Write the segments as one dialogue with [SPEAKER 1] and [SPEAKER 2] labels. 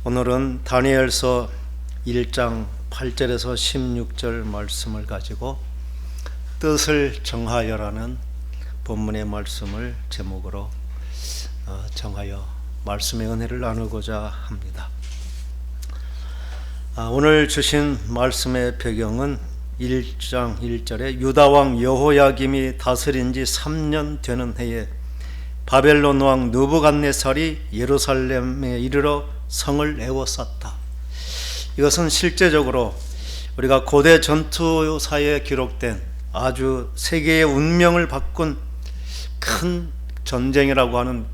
[SPEAKER 1] 오늘은 다니엘서 1장 8절에서 16절 말씀을 가지고 뜻을 정하여라는 본문의 말씀을 제목으로 정하여 말씀의 은혜를 나누고자 합니다. 오늘 주신 말씀의 배경은 1장 1절에 유다왕 여호야김이 다스린 지 3년 되는 해에 바벨론 왕 느부갓네살이 예루살렘에 이르러 성을 에워쌌다. 이것은 실제적으로 우리가 고대 전투사에 기록된 아주 세계의 운명을 바꾼 큰 전쟁이라고 하는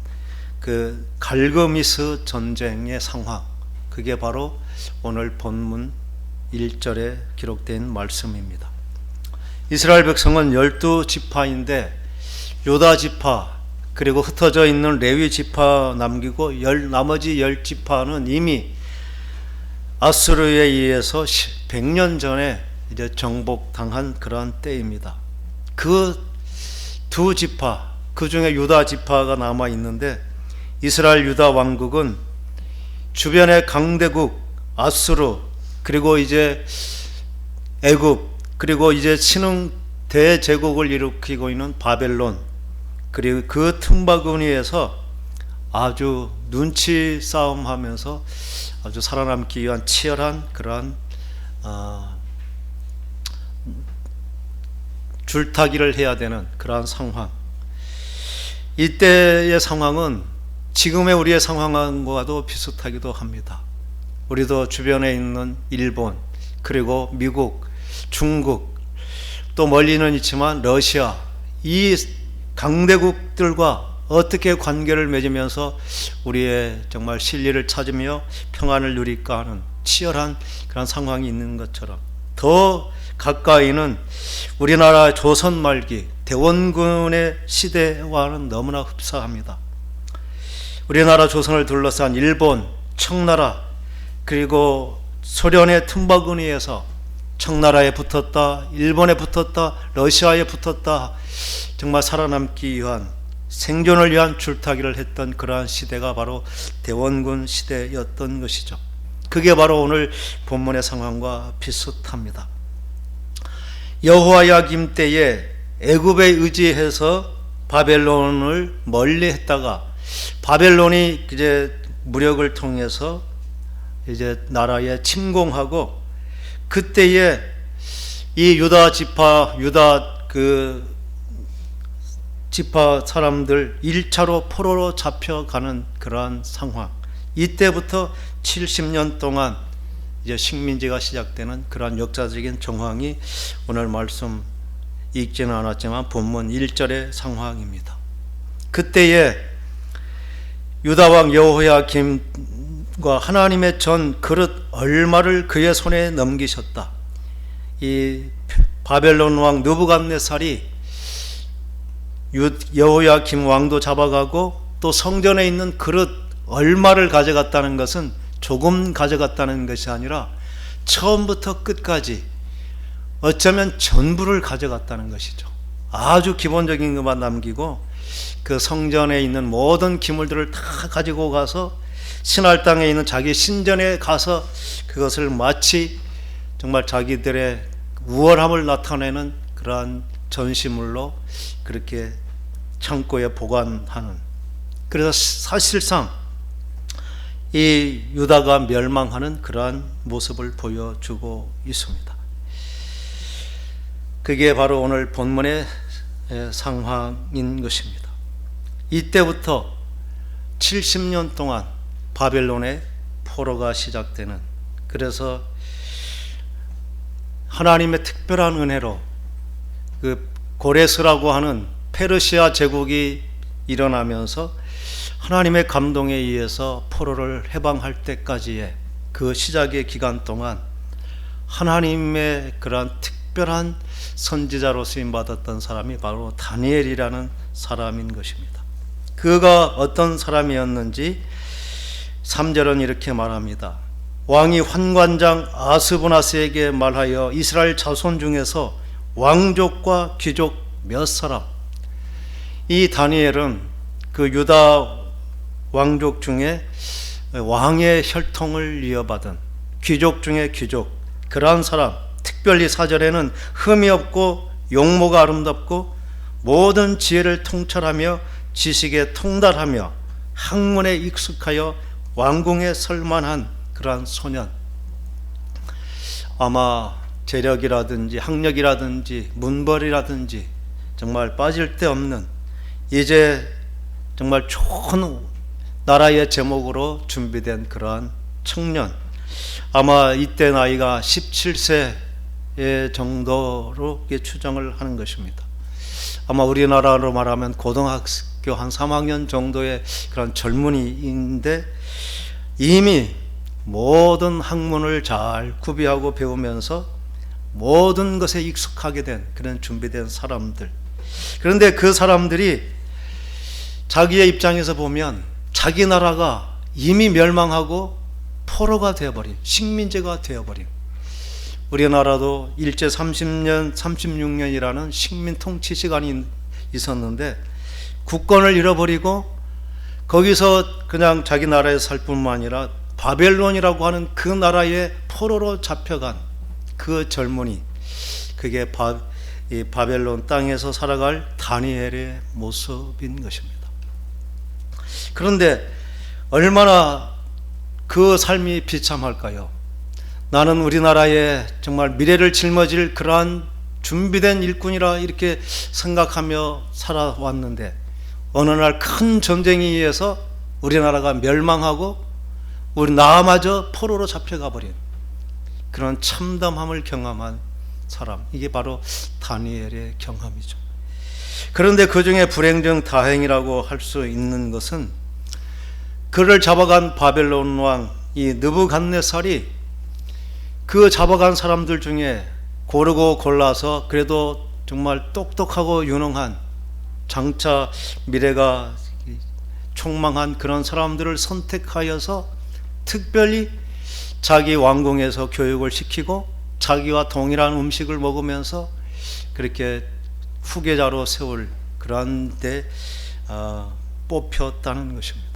[SPEAKER 1] 그 갈그미스 전쟁의 상황, 그게 바로 오늘 본문 1절에 기록된 말씀입니다. 이스라엘 백성은 12지파인데 유다 지파 그리고 흩어져 있는 레위 지파 남기고 나머지 10지파는 이미 아수르에 의해서 100년 전에 이제 정복당한 그러한 때입니다. 그 두 지파, 그 중에 유다 지파가 남아 있는데 이스라엘 유다 왕국은 주변의 강대국 아수르, 그리고 이제 애굽, 그리고 이제 신흥 대제국을 일으키고 있는 바벨론, 그리고 그 틈바구니에서 아주 눈치 싸움하면서 아주 살아남기 위한 치열한 그러한 줄타기를 해야 되는 그러한 상황. 이때의 상황은 지금의 우리의 상황과도 비슷하기도 합니다. 우리도 주변에 있는 일본, 그리고 미국, 중국, 또 멀리는 있지만 러시아, 이 강대국들과 어떻게 관계를 맺으면서 우리의 정말 진리를 찾으며 평안을 누릴까 하는 치열한 그런 상황이 있는 것처럼, 더 가까이는 우리나라 조선 말기 대원군의 시대와는 너무나 흡사합니다. 우리나라 조선을 둘러싼 일본, 청나라, 그리고 소련의 틈바구니에서 청나라에 붙었다, 일본에 붙었다, 러시아에 붙었다, 정말 살아남기 위한, 생존을 위한 줄타기를 했던 그러한 시대가 바로 대원군 시대였던 것이죠. 그게 바로 오늘 본문의 상황과 비슷합니다. 여호야김 때에 애굽에 의지해서 바벨론을 멀리했다가 바벨론이 이제 무력을 통해서 이제 나라에 침공하고, 그때에 이 유다 지파 지파 사람들 1차로 포로로 잡혀가는 그러한 상황. 이때부터 70년 동안 이제 식민지가 시작되는 그러한 역사적인 정황이 오늘 말씀 읽지는 않았지만 본문 1절의 상황입니다. 그때에 유다왕 여호야김과 하나님의 전 그릇 얼마를 그의 손에 넘기셨다. 이 바벨론 왕 느부갓네살이 여호야김 왕도 잡아가고 또 성전에 있는 그릇 얼마를 가져갔다는 것은 조금 가져갔다는 것이 아니라 처음부터 끝까지 어쩌면 전부를 가져갔다는 것이죠. 아주 기본적인 것만 남기고 그 성전에 있는 모든 기물들을 다 가지고 가서 신할 땅에 있는 자기 신전에 가서 그것을 마치 정말 자기들의 우월함을 나타내는 그러한 전시물로 그렇게 창고에 보관하는, 그래서 사실상 이 유다가 멸망하는 그러한 모습을 보여주고 있습니다. 그게 바로 오늘 본문의 상황인 것입니다. 이때부터 70년 동안 바벨론의 포로가 시작되는, 그래서 하나님의 특별한 은혜로 그 고레스라고 하는 페르시아 제국이 일어나면서 하나님의 감동에 의해서 포로를 해방할 때까지의 그 시작의 기간 동안 하나님의 그러한 특별한 선지자로 쓰임받았던 사람이 바로 다니엘이라는 사람인 것입니다. 그가 어떤 사람이었는지 3절은 이렇게 말합니다. 왕이 환관장 아스부나스에게 말하여 이스라엘 자손 중에서 왕족과 귀족 몇 사람, 이 다니엘은 그 유다 왕족 중에 왕의 혈통을 이어받은 귀족 중에 귀족, 그러한 사람, 특별히 사절에는 흠이 없고 용모가 아름답고 모든 지혜를 통찰하며 지식에 통달하며 학문에 익숙하여 왕궁에 설만한 그러한 소년. 아마 재력이라든지 학력이라든지 문벌이라든지 정말 빠질 데 없는, 이제 정말 좋은 나라의 제목으로 준비된 그러한 청년. 아마 이때 나이가 17세 정도로 추정을 하는 것입니다. 아마 우리나라로 말하면 고등학교 한 3학년 정도의 그런 젊은이인데 이미 모든 학문을 잘 구비하고 배우면서 모든 것에 익숙하게 된 그런 준비된 사람들. 그런데 그 사람들이 자기의 입장에서 보면 자기 나라가 이미 멸망하고 포로가 되어버린, 식민지가 되어버린, 우리나라도 일제 30년, 36년이라는 식민 통치 시간이 있었는데 국권을 잃어버리고 거기서 그냥 자기 나라에 살 뿐만 아니라 바벨론이라고 하는 그 나라의 포로로 잡혀간 그 젊은이, 그게 이 바벨론 땅에서 살아갈 다니엘의 모습인 것입니다. 그런데 얼마나 그 삶이 비참할까요? 나는 우리나라의 정말 미래를 짊어질 그러한 준비된 일꾼이라 이렇게 생각하며 살아왔는데 어느 날 큰 전쟁에 의해서 우리나라가 멸망하고 우리 나마저 포로로 잡혀가 버린 그런 참담함을 경험한 사람, 이게 바로 다니엘의 경험이죠. 그런데 그 중에 불행 중 다행이라고 할 수 있는 것은 그를 잡아간 바벨론 왕 이 느부갓네살이 그 잡아간 사람들 중에 고르고 골라서 그래도 정말 똑똑하고 유능한, 장차 미래가 촉망한 그런 사람들을 선택하여서 특별히 자기 왕궁에서 교육을 시키고 자기와 동일한 음식을 먹으면서 그렇게 후계자로 세울 그런 데 뽑혔다는 것입니다.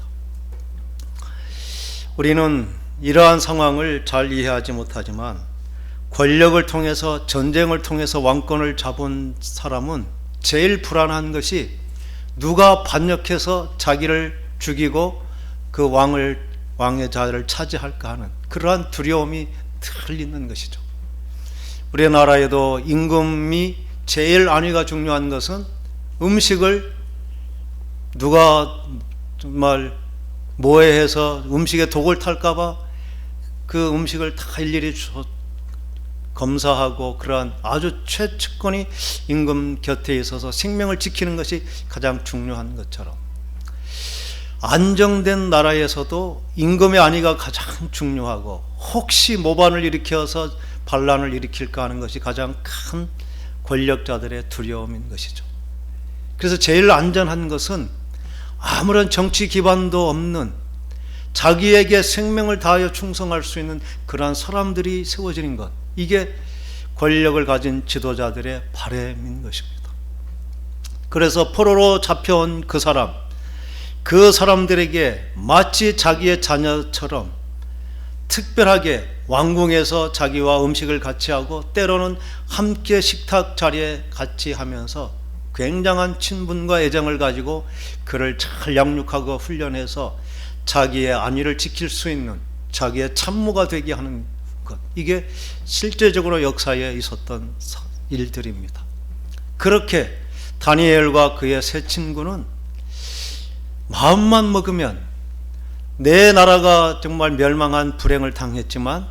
[SPEAKER 1] 우리는 이러한 상황을 잘 이해하지 못하지만 권력을 통해서, 전쟁을 통해서 왕권을 잡은 사람은 제일 불안한 것이 누가 반역해서 자기를 죽이고 그 왕의 자리를 차지할까 하는 그러한 두려움이 늘 있는 것이죠. 우리나라에도 임금이 제일 안위가 중요한 것은 음식을 누가 정말 모해해서 음식에 독을 탈까봐 그 음식을 다 일일이 검사하고 그러한 아주 최측근이 임금 곁에 있어서 생명을 지키는 것이 가장 중요한 것처럼 안정된 나라에서도 임금의 안위가 가장 중요하고 혹시 모반을 일으켜서 반란을 일으킬까 하는 것이 가장 큰 권력자들의 두려움인 것이죠. 그래서 제일 안전한 것은 아무런 정치 기반도 없는 자기에게 생명을 다하여 충성할 수 있는 그러한 사람들이 세워지는 것, 이게 권력을 가진 지도자들의 바람인 것입니다. 그래서 포로로 잡혀온 그 사람들에게 마치 자기의 자녀처럼 특별하게 왕궁에서 자기와 음식을 같이 하고 때로는 함께 식탁 자리에 같이 하면서 굉장한 친분과 애정을 가지고 그를 잘 양육하고 훈련해서 자기의 안위를 지킬 수 있는, 자기의 참모가 되게 하는 것, 이게 실제적으로 역사에 있었던 일들입니다. 그렇게 다니엘과 그의 세 친구는 마음만 먹으면 내 나라가 정말 멸망한 불행을 당했지만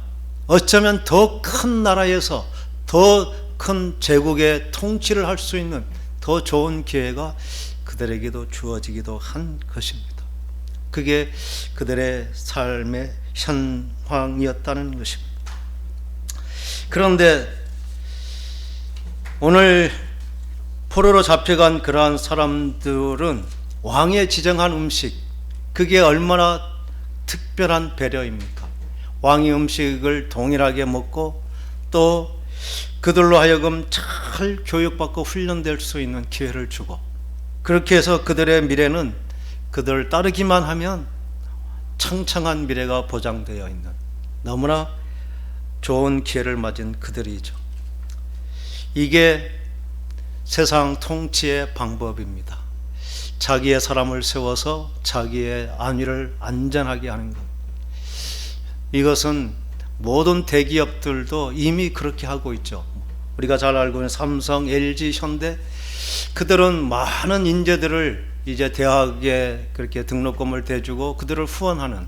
[SPEAKER 1] 어쩌면 더 큰 나라에서 더 큰 제국의 통치를 할 수 있는 더 좋은 기회가 그들에게도 주어지기도 한 것입니다. 그게 그들의 삶의 현황이었다는 것입니다. 그런데 오늘 포로로 잡혀간 그러한 사람들은 왕의 지정한 음식, 그게 얼마나 특별한 배려입니까? 왕의 음식을 동일하게 먹고 또 그들로 하여금 잘 교육받고 훈련될 수 있는 기회를 주고, 그렇게 해서 그들의 미래는 그들을 따르기만 하면 창창한 미래가 보장되어 있는 너무나 좋은 기회를 맞은 그들이죠. 이게 세상 통치의 방법입니다. 자기의 사람을 세워서 자기의 안위를 안전하게 하는 것. 이것은 모든 대기업들도 이미 그렇게 하고 있죠. 우리가 잘 알고 있는 삼성, LG, 현대, 그들은 많은 인재들을 이제 대학에 그렇게 등록금을 대주고 그들을 후원하는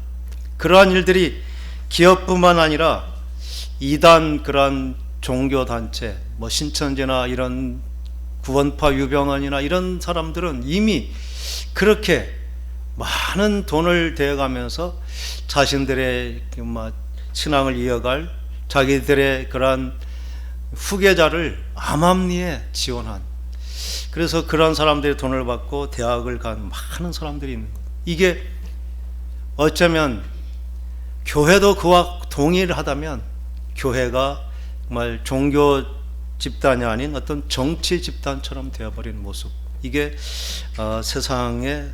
[SPEAKER 1] 그러한 일들이 기업뿐만 아니라 이단 그러한 종교단체, 뭐 신천지나 이런 구원파 유병원이나 이런 사람들은 이미 그렇게 많은 돈을 대가면서 자신들의 신앙을 이어갈 자기들의 그러한 후계자를 암암리에 지원한, 그래서 그런 사람들이 돈을 받고 대학을 간 많은 사람들이 있는 거예요. 이게 어쩌면 교회도 그와 동일하다면 교회가 정말 종교 집단이 아닌 어떤 정치 집단처럼 되어버리는 모습, 이게 세상에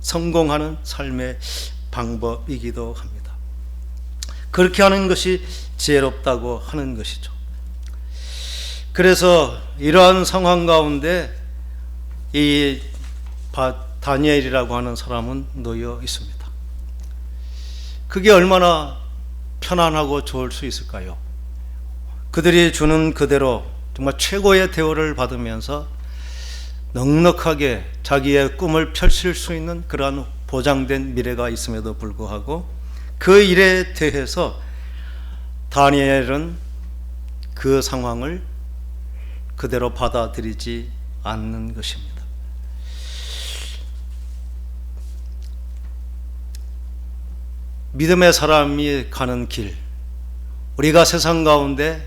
[SPEAKER 1] 성공하는 삶의 방법이기도 합니다. 그렇게 하는 것이 지혜롭다고 하는 것이죠. 그래서 이러한 상황 가운데 이 다니엘이라고 하는 사람은 놓여 있습니다. 그게 얼마나 편안하고 좋을 수 있을까요? 그들이 주는 그대로 정말 최고의 대우를 받으면서 넉넉하게 자기의 꿈을 펼칠 수 있는 그러한 보장된 미래가 있음에도 불구하고 그 일에 대해서 다니엘은 그 상황을 그대로 받아들이지 않는 것입니다. 믿음의 사람이 가는 길, 우리가 세상 가운데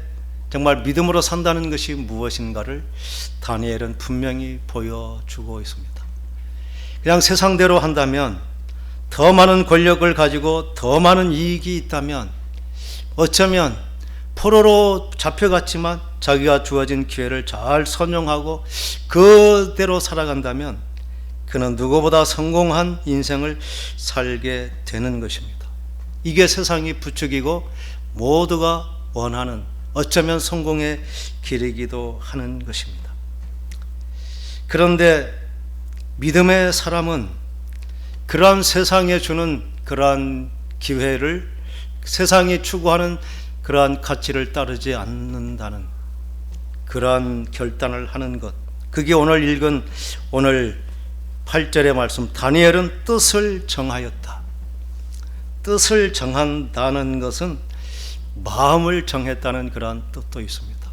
[SPEAKER 1] 정말 믿음으로 산다는 것이 무엇인가를 다니엘은 분명히 보여주고 있습니다. 그냥 세상대로 한다면, 더 많은 권력을 가지고 더 많은 이익이 있다면, 어쩌면 포로로 잡혀갔지만 자기가 주어진 기회를 잘 선용하고 그대로 살아간다면 그는 누구보다 성공한 인생을 살게 되는 것입니다. 이게 세상이 부추기고 모두가 원하는, 어쩌면 성공의 길이기도 하는 것입니다. 그런데 믿음의 사람은 그러한 세상에 주는 그러한 기회를, 세상이 추구하는 그러한 가치를 따르지 않는다는 그러한 결단을 하는 것, 그게 오늘 읽은 오늘 8절의 말씀, 다니엘은 뜻을 정하였다. 뜻을 정한다는 것은 마음을 정했다는 그러한 뜻도 있습니다.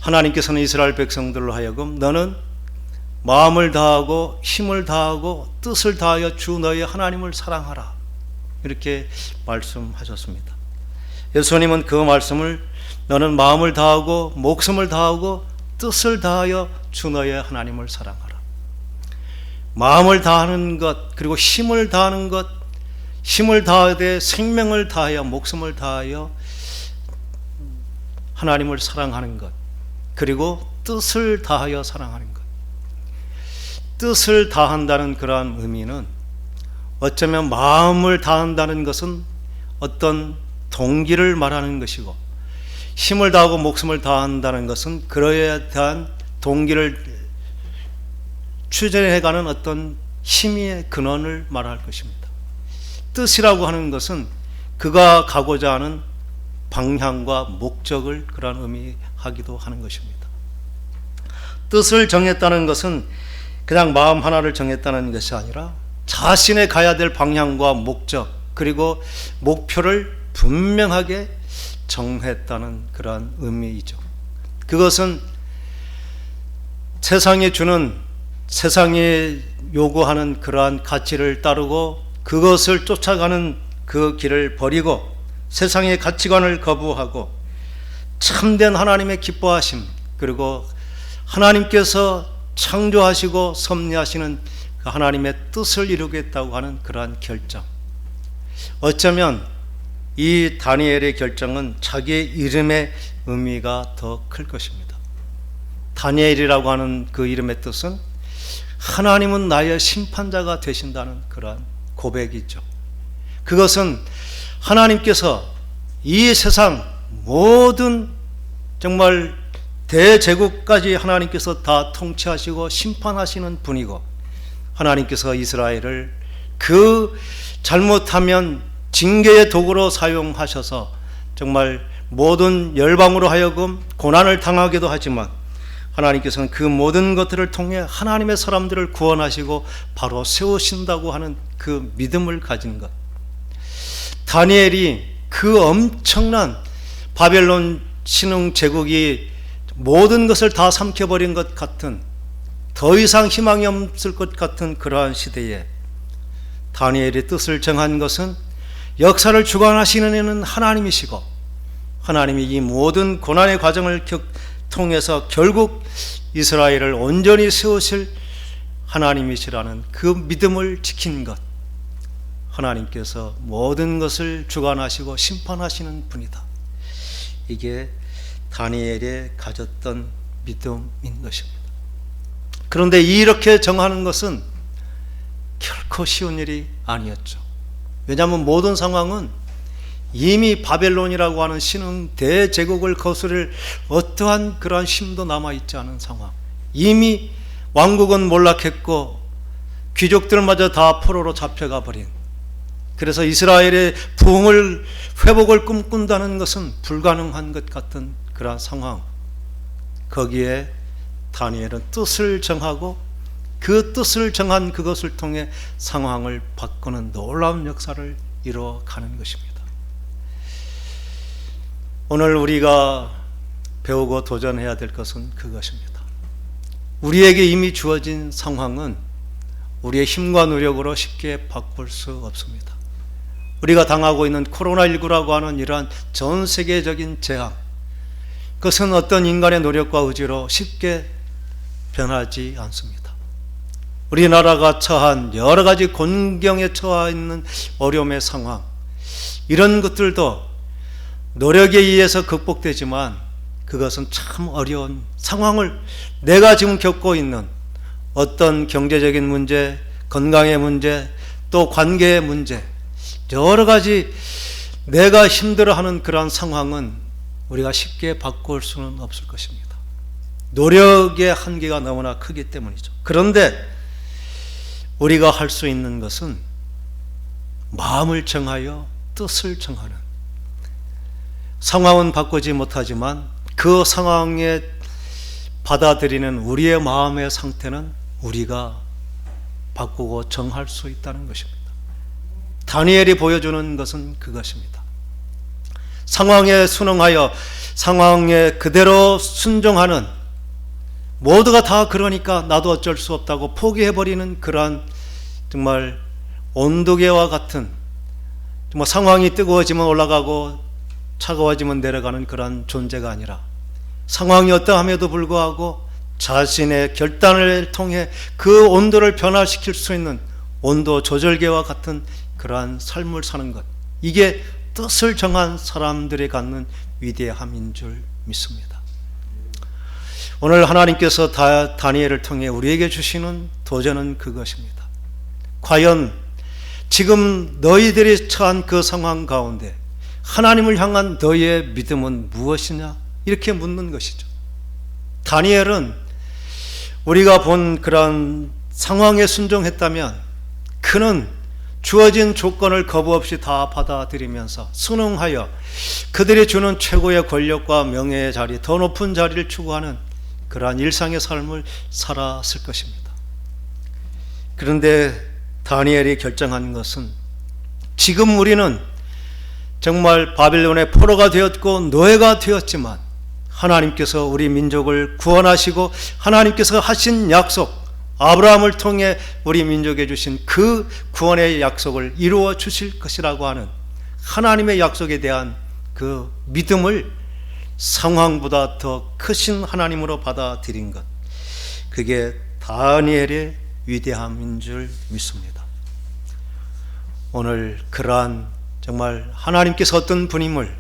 [SPEAKER 1] 하나님께서는 이스라엘 백성들로 하여금 너는 마음을 다하고 힘을 다하고 뜻을 다하여 주 너의 하나님을 사랑하라, 이렇게 말씀하셨습니다. 예수님은 그 말씀을 너는 마음을 다하고 목숨을 다하고 뜻을 다하여 주 너의 하나님을 사랑하라, 마음을 다하는 것, 그리고 힘을 다하는 것, 힘을 다하되 생명을 다하여 목숨을 다하여 하나님을 사랑하는 것, 그리고 뜻을 다하여 사랑하는 것. 뜻을 다한다는 그러한 의미는 어쩌면 마음을 다한다는 것은 어떤 동기를 말하는 것이고, 힘을 다하고 목숨을 다한다는 것은 그러에 대한 동기를 추진해가는 어떤 힘의 근원을 말할 것입니다. 뜻이라고 하는 것은 그가 가고자 하는 방향과 목적을 그런 의미하기도 하는 것입니다. 뜻을 정했다는 것은 그냥 마음 하나를 정했다는 것이 아니라 자신의 가야 될 방향과 목적, 그리고 목표를 분명하게 정했다는 그러한 의미이죠. 그것은 세상이 주는, 세상이 요구하는 그러한 가치를 따르고 그것을 쫓아가는 그 길을 버리고 세상의 가치관을 거부하고 참된 하나님의 기뻐하심, 그리고 하나님께서 창조하시고 섭리하시는 그 하나님의 뜻을 이루겠다고 하는 그러한 결정, 어쩌면 이 다니엘의 결정은 자기의 이름의 의미가 더 클 것입니다. 다니엘이라고 하는 그 이름의 뜻은 하나님은 나의 심판자가 되신다는 그러한 고백이죠. 그것은 하나님께서 이 세상 모든 정말 대제국까지 하나님께서 다 통치하시고 심판하시는 분이고, 하나님께서 이스라엘을 그 잘못하면 징계의 도구로 사용하셔서 정말 모든 열방으로 하여금 고난을 당하기도 하지만, 하나님께서는 그 모든 것들을 통해 하나님의 사람들을 구원하시고 바로 세우신다고 하는 그 믿음을 가진 것. 다니엘이 그 엄청난 바벨론 신흥 제국이 모든 것을 다 삼켜버린 것 같은, 더 이상 희망이 없을 것 같은 그러한 시대에 다니엘의 뜻을 정한 것은 역사를 주관하시는 이는 하나님이시고, 하나님이 이 모든 고난의 과정을 통해서 결국 이스라엘을 온전히 세우실 하나님이시라는 그 믿음을 지킨 것. 하나님께서 모든 것을 주관하시고 심판하시는 분이다. 이게 다니엘이 가졌던 믿음인 것입니다. 그런데 이렇게 정하는 것은 결코 쉬운 일이 아니었죠. 왜냐하면 모든 상황은 이미 바벨론이라고 하는 신흥 대제국을 거스를 어떠한 그러한 힘도 남아있지 않은 상황, 이미 왕국은 몰락했고 귀족들마저 다 포로로 잡혀가 버린, 그래서 이스라엘의 부흥을 회복을 꿈꾼다는 것은 불가능한 것 같은 그러한 상황, 거기에 다니엘은 뜻을 정하고 그 뜻을 정한 그것을 통해 상황을 바꾸는 놀라운 역사를 이루어가는 것입니다. 오늘 우리가 배우고 도전해야 될 것은 그것입니다. 우리에게 이미 주어진 상황은 우리의 힘과 노력으로 쉽게 바꿀 수 없습니다. 우리가 당하고 있는 코로나19라고 하는 이러한 전 세계적인 재앙, 그것은 어떤 인간의 노력과 의지로 쉽게 변하지 않습니다. 우리나라가 처한 여러 가지 곤경에 처해 있는 어려움의 상황, 이런 것들도 노력에 의해서 극복되지만 그것은 참 어려운 상황을, 내가 지금 겪고 있는 어떤 경제적인 문제, 건강의 문제, 또 관계의 문제, 여러 가지 내가 힘들어하는 그러한 상황은 우리가 쉽게 바꿀 수는 없을 것입니다. 노력의 한계가 너무나 크기 때문이죠. 그런데 우리가 할 수 있는 것은 마음을 정하여 뜻을 정하는, 상황은 바꾸지 못하지만 그 상황에 받아들이는 우리의 마음의 상태는 우리가 바꾸고 정할 수 있다는 것입니다. 다니엘이 보여주는 것은 그것입니다. 상황에 순응하여 상황에 그대로 순종하는, 모두가 다 그러니까 나도 어쩔 수 없다고 포기해버리는 그러한 정말 온도계와 같은, 정말 상황이 뜨거워지면 올라가고 차가워지면 내려가는 그런 존재가 아니라, 상황이 어떠함에도 불구하고 자신의 결단을 통해 그 온도를 변화시킬 수 있는 온도 조절계와 같은 그러한 삶을 사는 것, 이게 뜻을 정한 사람들이 갖는 위대함인 줄 믿습니다. 오늘 하나님께서 다니엘을 통해 우리에게 주시는 도전은 그것입니다. 과연 지금 너희들이 처한 그 상황 가운데 하나님을 향한 너희의 믿음은 무엇이냐? 이렇게 묻는 것이죠. 다니엘은 우리가 본 그런 상황에 순종했다면 그는 주어진 조건을 거부 없이 다 받아들이면서 순응하여 그들이 주는 최고의 권력과 명예의 자리, 더 높은 자리를 추구하는 그러한 일상의 삶을 살았을 것입니다. 그런데 다니엘이 결정한 것은, 지금 우리는 정말 바벨론의 포로가 되었고 노예가 되었지만 하나님께서 우리 민족을 구원하시고 하나님께서 하신 약속, 아브라함을 통해 우리 민족에 주신 그 구원의 약속을 이루어 주실 것이라고 하는 하나님의 약속에 대한 그 믿음을 상황보다 더 크신 하나님으로 받아들인 것, 그게 다니엘의 위대함인 줄 믿습니다. 오늘 그러한 정말 하나님께서 어떤 분임을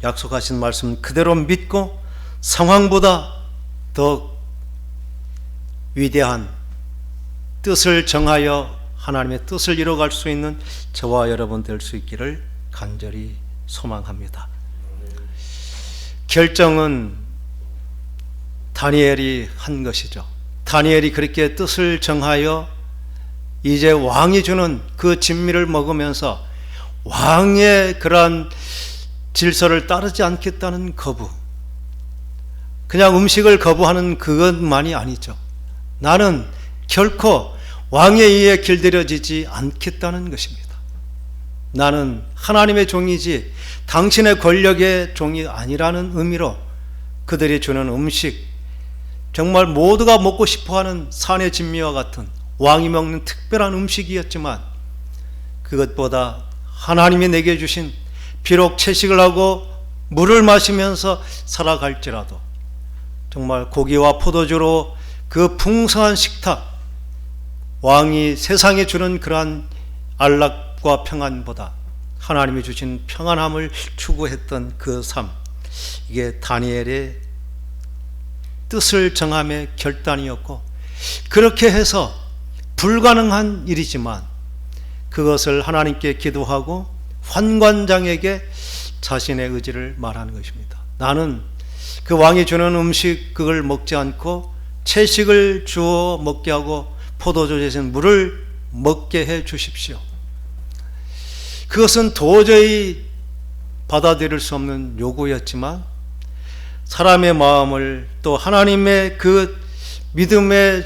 [SPEAKER 1] 약속하신 말씀 그대로 믿고 상황보다 더 위대한 뜻을 정하여 하나님의 뜻을 이뤄갈 수 있는 저와 여러분 될 수 있기를 간절히 소망합니다. 결정은 다니엘이 한 것이죠. 다니엘이 그렇게 뜻을 정하여 이제 왕이 주는 그 진미를 먹으면서 왕의 그러한 질서를 따르지 않겠다는 거부, 그냥 음식을 거부하는 그것만이 아니죠. 나는 결코 왕에 의해 길들여지지 않겠다는 것입니다. 나는 하나님의 종이지 당신의 권력의 종이 아니라는 의미로 그들이 주는 음식, 정말 모두가 먹고 싶어하는 산의 진미와 같은 왕이 먹는 특별한 음식이었지만, 그것보다 하나님이 내게 주신, 비록 채식을 하고 물을 마시면서 살아갈지라도 정말 고기와 포도주로 그 풍성한 식탁, 왕이 세상에 주는 그러한 안락과 평안보다 하나님이 주신 평안함을 추구했던 그 삶, 이게 다니엘의 뜻을 정함의 결단이었고, 그렇게 해서 불가능한 일이지만 그것을 하나님께 기도하고 환관장에게 자신의 의지를 말하는 것입니다. 나는 그 왕이 주는 음식 그걸 먹지 않고 채식을 주어 먹게 하고 포도주 대신 물을 먹게 해 주십시오. 그것은 도저히 받아들일 수 없는 요구였지만 사람의 마음을 또 하나님의 그 믿음의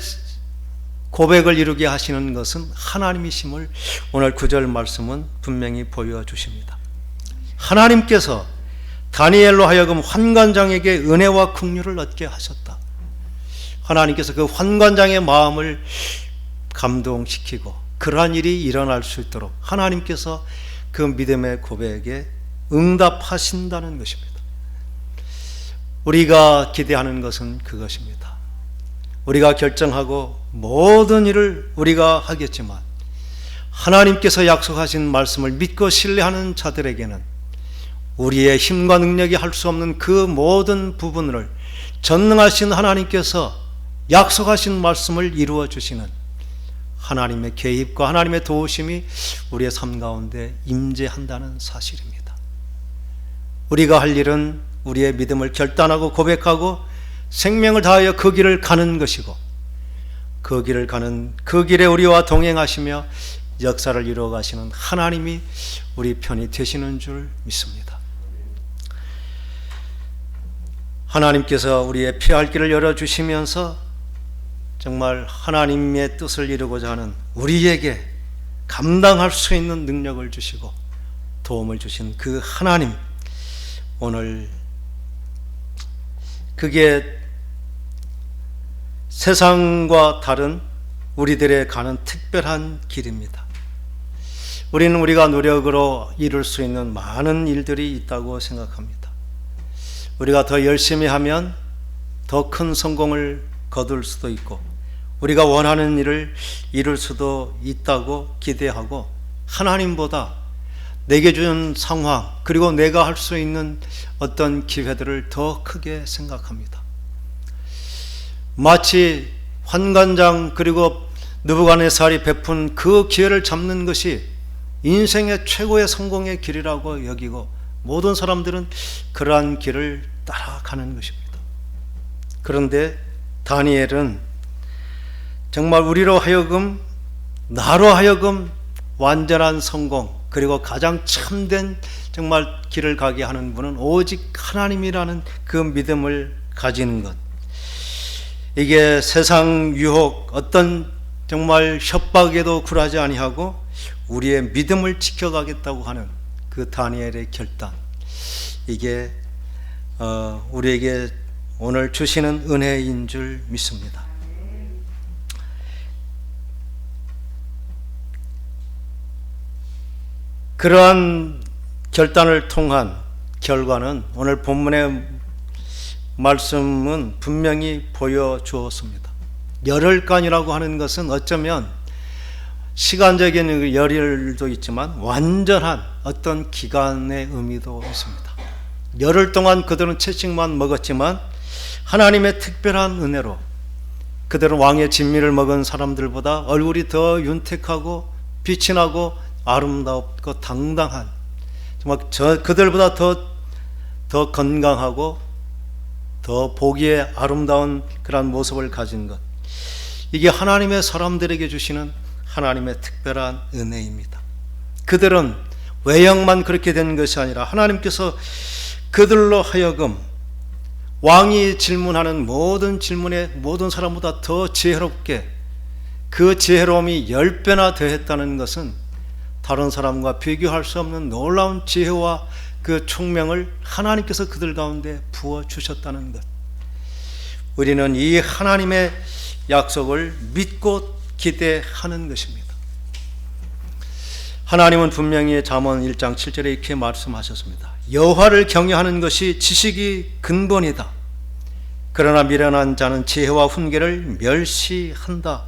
[SPEAKER 1] 고백을 이루게 하시는 것은 하나님이심을 오늘 9절 말씀은 분명히 보여주십니다. 하나님께서 다니엘로 하여금 환관장에게 은혜와 긍휼을 얻게 하셨다. 하나님께서 그 환관장의 마음을 감동시키고 그러한 일이 일어날 수 있도록 하나님께서 그 믿음의 고백에 응답하신다는 것입니다. 우리가 기대하는 것은 그것입니다. 우리가 결정하고 모든 일을 우리가 하겠지만 하나님께서 약속하신 말씀을 믿고 신뢰하는 자들에게는 우리의 힘과 능력이 할 수 없는 그 모든 부분을 전능하신 하나님께서 약속하신 말씀을 이루어 주시는 하나님의 개입과 하나님의 도우심이 우리의 삶 가운데 임재한다는 사실입니다. 우리가 할 일은 우리의 믿음을 결단하고 고백하고 생명을 다하여 그 길을 가는 것이고, 그 길을 가는 그 길에 우리와 동행하시며 역사를 이루어 가시는 하나님이 우리 편이 되시는 줄 믿습니다. 하나님께서 우리의 피할 길을 열어주시면서 정말 하나님의 뜻을 이루고자 하는 우리에게 감당할 수 있는 능력을 주시고 도움을 주신 그 하나님, 오늘 그게 세상과 다른 우리들의 가는 특별한 길입니다. 우리는 우리가 노력으로 이룰 수 있는 많은 일들이 있다고 생각합니다. 우리가 더 열심히 하면 더 큰 성공을 거둘 수도 있고 우리가 원하는 일을 이룰 수도 있다고 기대하고 하나님보다 내게 준 상황 그리고 내가 할 수 있는 어떤 기회들을 더 크게 생각합니다. 마치 환관장 그리고 느부갓네살이 베푼 그 기회를 잡는 것이 인생의 최고의 성공의 길이라고 여기고 모든 사람들은 그러한 길을 따라가는 것입니다. 그런데 다니엘은 정말 우리로 하여금, 나로 하여금 완전한 성공 그리고 가장 참된 정말 길을 가게 하는 분은 오직 하나님이라는 그 믿음을 가지는 것, 이게 세상 유혹 어떤 정말 협박에도 굴하지 아니하고 우리의 믿음을 지켜가겠다고 하는 그 다니엘의 결단, 이게 우리에게 오늘 주시는 은혜인 줄 믿습니다. 그러한 결단을 통한 결과는 오늘 본문의 말씀은 분명히 보여주었습니다. 열흘간이라고 하는 것은 어쩌면 시간적인 열흘도 있지만 완전한 어떤 기간의 의미도 있습니다. 열흘 동안 그들은 채식만 먹었지만 하나님의 특별한 은혜로 그들은 왕의 진미를 먹은 사람들보다 얼굴이 더 윤택하고 빛이 나고 아름답고 당당한, 정말 그들보다 더 건강하고 더 보기에 아름다운 그런 모습을 가진 것, 이게 하나님의 사람들에게 주시는 하나님의 특별한 은혜입니다. 그들은 외형만 그렇게 된 것이 아니라 하나님께서 그들로 하여금 왕이 질문하는 모든 질문에 모든 사람보다 더 지혜롭게, 그 지혜로움이 10배나 더했다는 것은 다른 사람과 비교할 수 없는 놀라운 지혜와 그 총명을 하나님께서 그들 가운데 부어주셨다는 것. 우리는 이 하나님의 약속을 믿고 기대하는 것입니다. 하나님은 분명히 잠언 1장 7절에 이렇게 말씀하셨습니다. 여호와를 경외하는 것이 지식이 근본이다. 그러나 미련한 자는 지혜와 훈계를 멸시한다.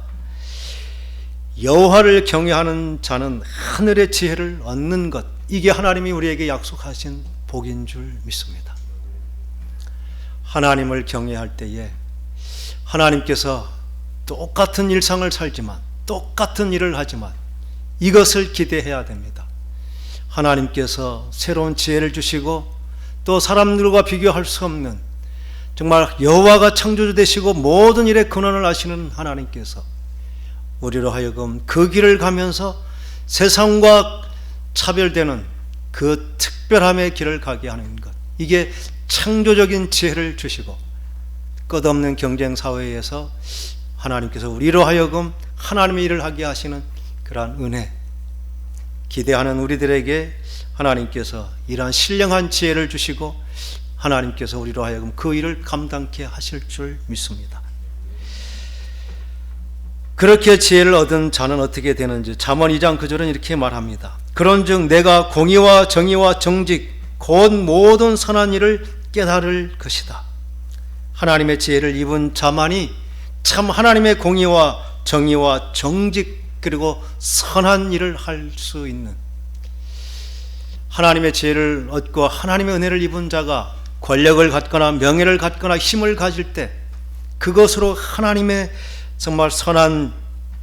[SPEAKER 1] 여호와를 경외하는 자는 하늘의 지혜를 얻는 것, 이게 하나님이 우리에게 약속하신 복인 줄 믿습니다. 하나님을 경외할 때에 하나님께서 똑같은 일상을 살지만, 똑같은 일을 하지만 이것을 기대해야 됩니다. 하나님께서 새로운 지혜를 주시고 또 사람들과 비교할 수 없는, 정말 여호와가 창조주 되시고 모든 일의 근원을 아시는 하나님께서 우리로 하여금 그 길을 가면서 세상과 차별되는 그 특별함의 길을 가게 하는 것, 이게 창조적인 지혜를 주시고 끝없는 경쟁 사회에서 하나님께서 우리로 하여금 하나님의 일을 하게 하시는 그러한 은혜, 기대하는 우리들에게 하나님께서 이러한 신령한 지혜를 주시고 하나님께서 우리로 하여금 그 일을 감당케 하실 줄 믿습니다. 그렇게 지혜를 얻은 자는 어떻게 되는지 잠언 2장 9절은 이렇게 말합니다. 그런즉 내가 공의와 정의와 정직 곧 모든 선한 일을 깨달을 것이다. 하나님의 지혜를 입은 자만이 참 하나님의 공의와 정의와 정직 그리고 선한 일을 할 수 있는, 하나님의 지혜를 얻고 하나님의 은혜를 입은 자가 권력을 갖거나 명예를 갖거나 힘을 가질 때 그것으로 하나님의 정말 선한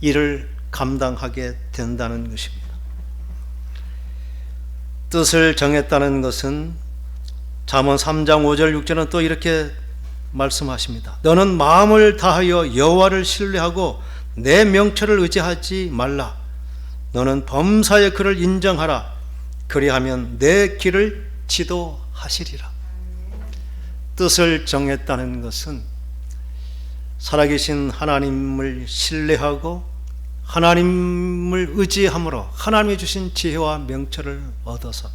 [SPEAKER 1] 일을 감당하게 된다는 것입니다. 뜻을 정했다는 것은 잠언 3장 5절 6절은 또 이렇게 말씀하십니다. 너는 마음을 다하여 여호와를 신뢰하고 내 명철을 의지하지 말라. 너는 범사의 그를 인정하라. 그리하면 내 길을 지도하시리라. 뜻을 정했다는 것은 살아계신 하나님을 신뢰하고 하나님을 의지함으로 하나님이 주신 지혜와 명철을 얻어서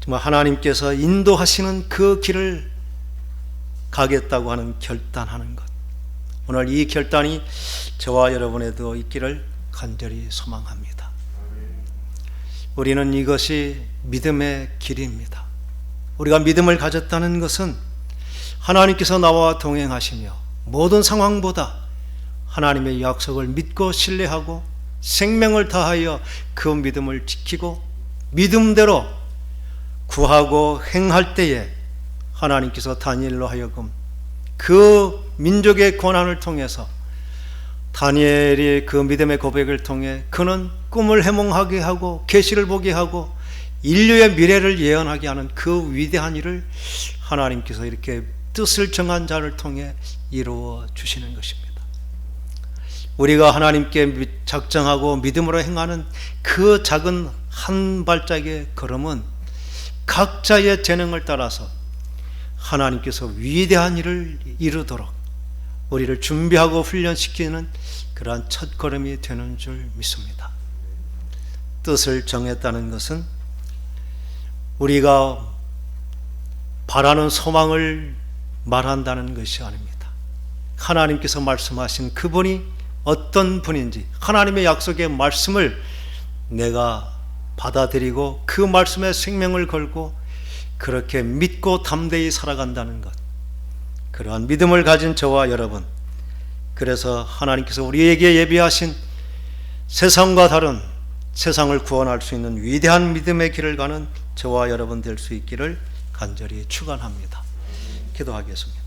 [SPEAKER 1] 정말 하나님께서 인도하시는 그 길을 가겠다고 하는 결단하는 것, 오늘 이 결단이 저와 여러분에도 있기를 간절히 소망합니다. 우리는 이것이 믿음의 길입니다. 우리가 믿음을 가졌다는 것은 하나님께서 나와 동행하시며 모든 상황보다 하나님의 약속을 믿고 신뢰하고 생명을 다하여 그 믿음을 지키고 믿음대로 구하고 행할 때에 하나님께서 다니엘로 하여금 그 민족의 고난을 통해서 다니엘이 그 믿음의 고백을 통해 그는 꿈을 해몽하게 하고 계시를 보게 하고 인류의 미래를 예언하게 하는 그 위대한 일을 하나님께서 이렇게 뜻을 정한 자를 통해 이루어 주시는 것입니다. 우리가 하나님께 작정하고 믿음으로 행하는 그 작은 한 발짝의 걸음은 각자의 재능을 따라서 하나님께서 위대한 일을 이루도록 우리를 준비하고 훈련시키는 그러한 첫걸음이 되는 줄 믿습니다. 뜻을 정했다는 것은 우리가 바라는 소망을 말한다는 것이 아닙니다. 하나님께서 말씀하신 그분이 어떤 분인지 하나님의 약속의 말씀을 내가 받아들이고 그 말씀에 생명을 걸고 그렇게 믿고 담대히 살아간다는 것, 그러한 믿음을 가진 저와 여러분, 그래서 하나님께서 우리에게 예비하신 세상과 다른 세상을 구원할 수 있는 위대한 믿음의 길을 가는 저와 여러분 될 수 있기를 간절히 축원합니다. 기도하겠습니다.